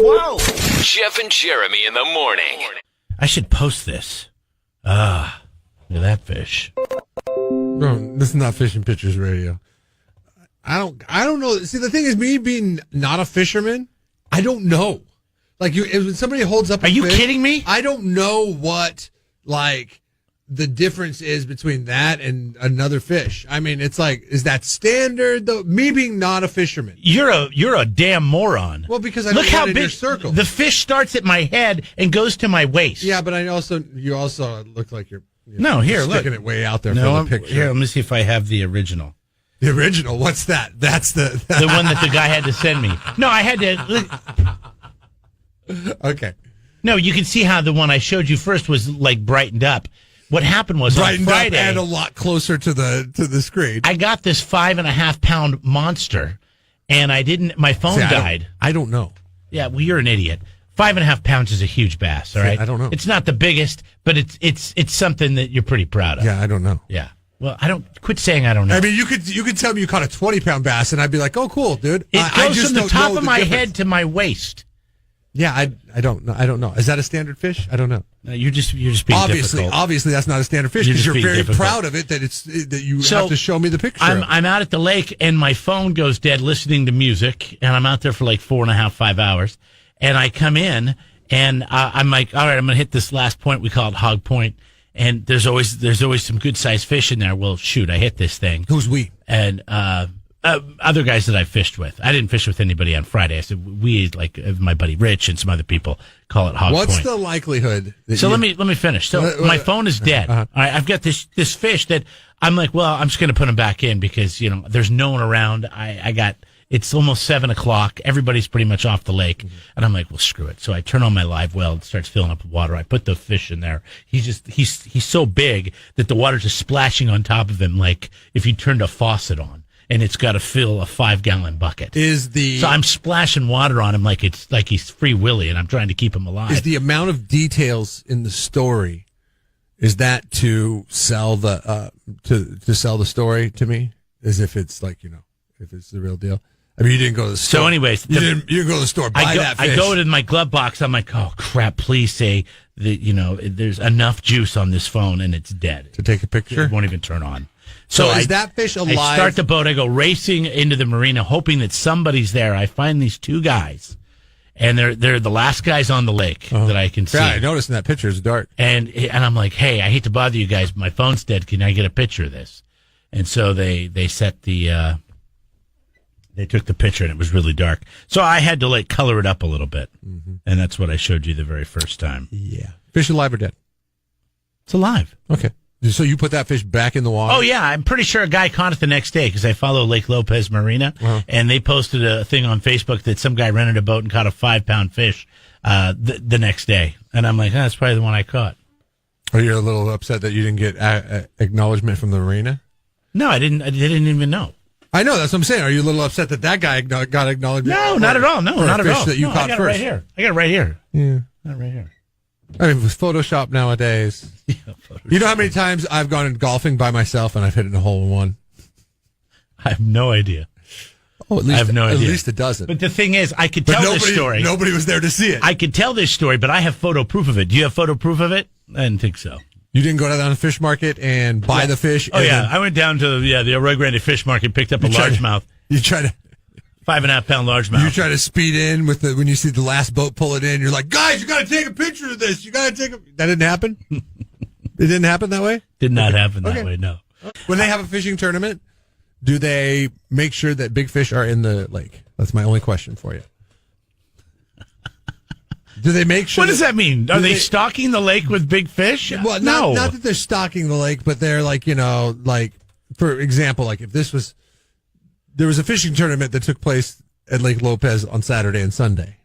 Whoa! Jeff and Jeremy in the morning. I should post this. Look at that fish. No, this is not Fishing Pictures Radio. I don't know. See, the thing is, me being not a fisherman, I don't know. Like, when somebody holds up a Are you fish, kidding me? I don't know what, like, the difference is between that and another fish. I mean, it's like, is that standard, though? Me being not a fisherman. You're a damn moron. Well, because I don't want it in your circle. The fish starts at my head and goes to my waist. Yeah, but you also look like you're Look. sticking it way out there for the picture. Here, let me see if I have the original. The original? What's that? That's the one that the guy had to send me. No, I had to. Okay. No, you can see how the one I showed you first was like brightened up. What happened was brightened on Friday, up and a lot closer to the screen. I got this 5.5 pound monster, and my phone died. I don't know. Yeah, well, you're an idiot. 5.5 pounds is a huge bass. All right, I don't know. It's not the biggest, but it's something that you're pretty proud of. Yeah, I don't know. Yeah. Well, I don't quit saying I don't know. I mean, you could tell me you caught a 20-pound bass, and I'd be like, "Oh, cool, dude." It goes from the top of my head to my waist. Yeah, I don't know. I don't know. Is that a standard fish? I don't know. No, you're just being difficult. Obviously, that's not a standard fish because you're very difficult. proud of it. That you have to show me the picture. I'm out at the lake and my phone goes dead listening to music, and I'm out there for like 4.5, 5 hours, and I come in and I'm like, all right, I'm gonna hit this last point. We call it Hog Point, and there's always some good sized fish in there. Well, shoot, I hit this thing. Who's we? And other guys that I fished with. I didn't fish with anybody on Friday. I said we, like my buddy Rich and some other people, call it Hog Point. What's the likelihood? Let me finish. So my phone is dead. All right, I've got this fish that I'm like, well, I'm just going to put him back in because there's no one around. It's almost 7:00. Everybody's pretty much off the lake, and I'm like, well, screw it. So I turn on my live well. It starts filling up with water. I put the fish in there. He's so big that the water's just splashing on top of him, like if you turned a faucet on. And it's got to fill a 5-gallon bucket. So I'm splashing water on him like he's Free Willy, and I'm trying to keep him alive. Is the amount of details in the story, is that to sell the to sell the story to me? As if it's like if it's the real deal. I mean, you didn't go to the store. So, anyways, you didn't go to the store. Buy that fish. I go to my glove box. I'm like, oh crap! Please say that there's enough juice on this phone, and it's dead to take a picture. It won't even turn on. So is that fish alive? I start the boat. I go racing into the marina, hoping that somebody's there. I find these two guys, and they're the last guys on the lake that I can see. Yeah, I noticed in that picture it's dark. And I'm like, hey, I hate to bother you guys, but my phone's dead. Can I get a picture of this? And so they set the they took the picture, and it was really dark. So I had to color it up a little bit, and that's what I showed you the very first time. Yeah, fish alive or dead? It's alive. Okay. So you put that fish back in the water? Oh, yeah. I'm pretty sure a guy caught it the next day because I follow Lake Lopez Marina, and they posted a thing on Facebook that some guy rented a boat and caught a 5-pound fish the next day. And I'm like, that's probably the one I caught. Are you a little upset that you didn't get acknowledgement from the marina? No, I didn't. I didn't even know. I know. That's what I'm saying. Are you a little upset that guy got acknowledgement? No, not at all. No, not at all. That you caught I got first. It right here. I got it right here. Yeah. Not right here. I mean, with Photoshop nowadays. Yeah, Photoshop. You know how many times I've gone golfing by myself and I've hit in a hole in one? I have no idea. Oh, at least, I have no idea. At least a dozen. But the thing is, I could tell this story. Nobody was there to see it. I could tell this story, but I have photo proof of it. Do you have photo proof of it? I didn't think so. You didn't go down to the fish market and buy the fish? Oh, yeah. I went down to the Arroyo Grande Fish Market, picked up a largemouth. You try to... 5.5-pound largemouth. You try to speed in when you see the last boat pull it in. You're like, guys, you got to take a picture of this. You got to take a. That didn't happen. It didn't happen that way. Did not happen that way. No. When they have a fishing tournament, do they make sure that big fish are in the lake? That's my only question for you. Do they make sure? What does that mean? Are they stocking the lake with big fish? Well, no. Not that they're stocking the lake, but they're for example, if there was a fishing tournament that took place at Lake Lopez on Saturday and Sunday.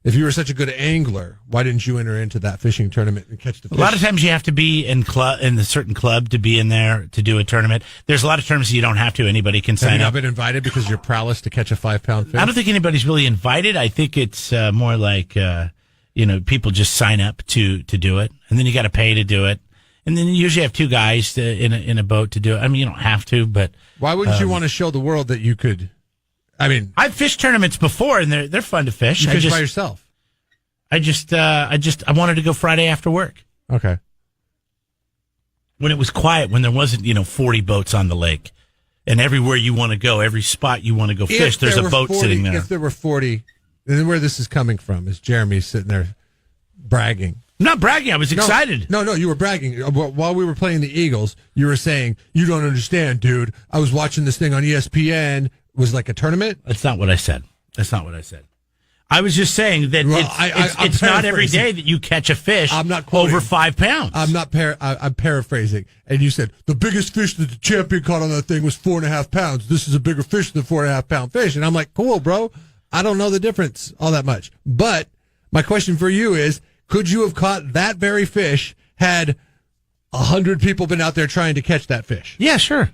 If you were such a good angler, why didn't you enter into that fishing tournament and catch the fish? A lot of times you have to be in the certain club to be in there to do a tournament. There's a lot of tournaments you don't have to. Anybody can sign up. Have you been invited because of your prowess to catch a 5-pound fish? I don't think anybody's really invited. I think it's more like people just sign up to do it, and then you got to pay to do it. And then you usually have two guys in a boat to do it. I mean, you don't have to, but... Why wouldn't you want to show the world that you could I mean, I've fished tournaments before, and they're fun to fish. You fish by yourself. I wanted to go Friday after work. Okay. When it was quiet, when there wasn't 40 boats on the lake, and everywhere you want to go, every spot you want to go fish, there's a boat sitting there. If there were 40, then where this is coming from is Jeremy sitting there bragging. I'm not bragging. I was excited. No, you were bragging. While we were playing the Eagles, you were saying, you don't understand, dude. I was watching this thing on ESPN. It was like a tournament. That's not what I said. I was just saying that it's not every day that you catch a fish over 5 pounds. I'm paraphrasing. And you said, the biggest fish that the champion caught on that thing was 4.5 pounds. This is a bigger fish than 4.5 pound fish. And I'm like, cool, bro. I don't know the difference all that much. But my question for you is, could you have caught that very fish had 100 people been out there trying to catch that fish? Yeah, sure.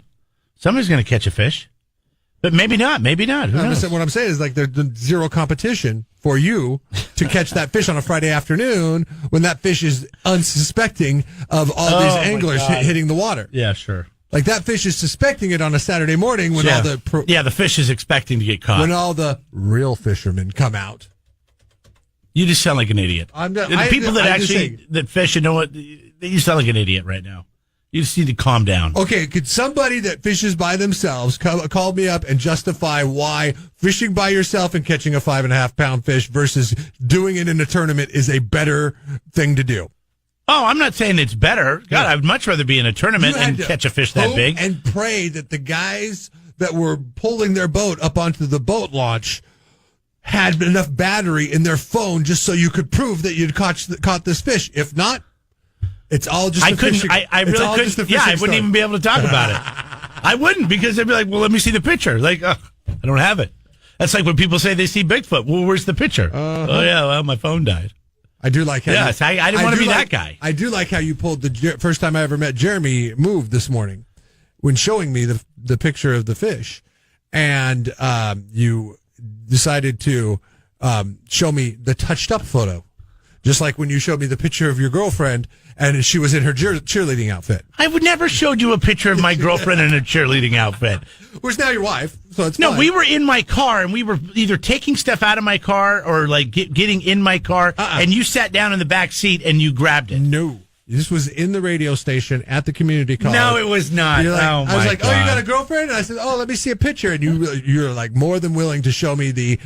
Somebody's going to catch a fish. But maybe not. Who knows? What I'm saying is, like, there's zero competition for you to catch that fish on a Friday afternoon when that fish is unsuspecting of all these anglers hitting the water. Yeah, sure. Like, that fish is suspecting it on a Saturday morning when the fish is expecting to get caught. When all the real fishermen come out. You just sound like an idiot. The people that fish, you know what? You sound like an idiot right now. You just need to calm down. Okay, could somebody that fishes by themselves call me up and justify why fishing by yourself and catching a 5.5 pound fish versus doing it in a tournament is a better thing to do? Oh, I'm not saying it's better. God, I would much rather be in a tournament and catch a fish that big. And pray that the guys that were pulling their boat up onto the boat launch had enough battery in their phone just so you could prove that you'd caught this fish. If not, it's all just I couldn't. I really couldn't. Yeah, I wouldn't even be able to talk about it. I wouldn't, because they'd be like, "Well, let me see the picture." Like, I don't have it. That's like when people say they see Bigfoot. Well, where's the picture? Oh yeah, well, my phone died. I do like how. Yes, I didn't want to be that guy. I do like how you pulled the first time I ever met Jeremy move this morning when showing me the picture of the fish, and you decided to show me the touched up photo. Just like when you showed me the picture of your girlfriend and she was in her cheerleading outfit. I would never showed you a picture of my girlfriend in a cheerleading outfit. Who's now your wife, so it's fine. No, we were in my car, and we were either taking stuff out of my car or like getting in my car, and you sat down in the back seat and you grabbed it. No. This was in the radio station at the community college. No, it was not. Like, I was like, God. Oh, you got a girlfriend? And I said, oh, let me see a picture. And you're like more than willing to show me the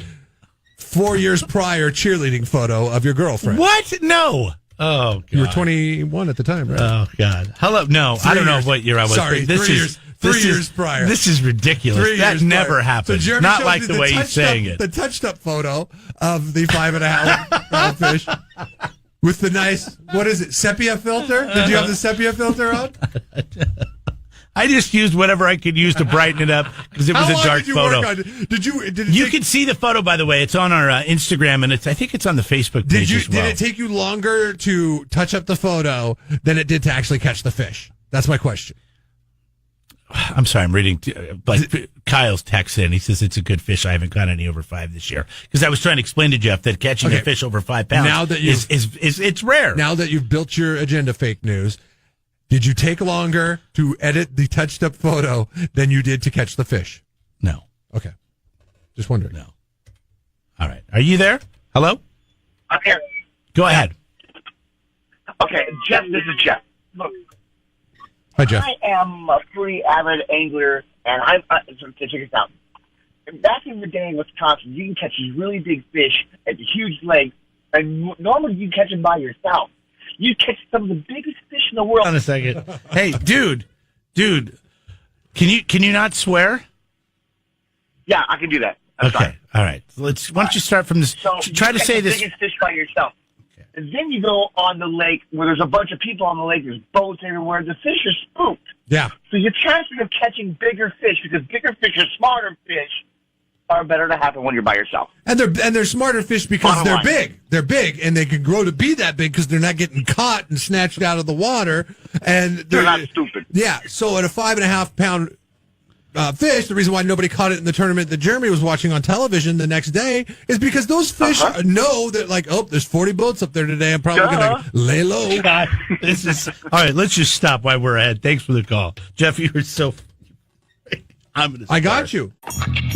4 years prior cheerleading photo of your girlfriend. What? No. Oh, God. You were 21 at the time, right? Oh, God. Hello. No, I don't know what year I was. Sorry, 3 years prior. This is ridiculous. That never happened. So not like the way he's saying it. The touched up photo of the 5.5 pound fish with the nice, what is it, sepia filter? Did you have the sepia filter on? I just used whatever I could use to brighten it up because it was a dark photo. You can see the photo, by the way. It's on our Instagram, and I think it's on the Facebook page as well. Did it take you longer to touch up the photo than it did to actually catch the fish? That's my question. I'm sorry, I'm reading. Kyle's text in. He says it's a good fish. I haven't caught any over 5 this year because I was trying to explain to Jeff that catching a fish over 5 pounds now that it's rare. Now that you've built your agenda, fake news. Did you take longer to edit the touched up photo than you did to catch the fish? No. Okay. Just wondering. No. All right. Are you there? Hello? I'm here. Go ahead. Okay, Jeff, this is Jeff. Look. Hi, Jeff. I am a pretty avid angler, and so check this out. Back in the day in Wisconsin, you can catch these really big fish at huge lakes, and normally you catch them by yourself. You catch some of the biggest fish in the world. Hold on a second. Hey, dude, can you not swear? Yeah, I can do that. That's okay, fine. All right. Why don't you start from this? So try to say this. The biggest fish by yourself. Okay. And then you go on the lake where there's a bunch of people on the lake. There's boats everywhere. The fish are spooked. Yeah. So your chances of catching bigger fish, because bigger fish are smarter fish, are better to happen when you're by yourself. And they're smarter fish because they're big. They're big, and they can grow to be that big because they're not getting caught and snatched out of the water. And they're not stupid. Yeah. So at a 5.5 pound fish, the reason why nobody caught it in the tournament that Jeremy was watching on television the next day is because those fish know that, like, oh, there's 40 boats up there today. I'm probably going to lay low. God, all right. Let's just stop while we're ahead. Thanks for the call, Jeff. You were so. I got you.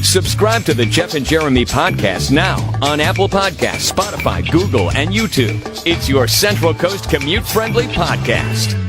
Subscribe to the Jeff and Jeremy podcast now on Apple Podcasts, Spotify, Google, and YouTube. It's your Central Coast commute-friendly podcast.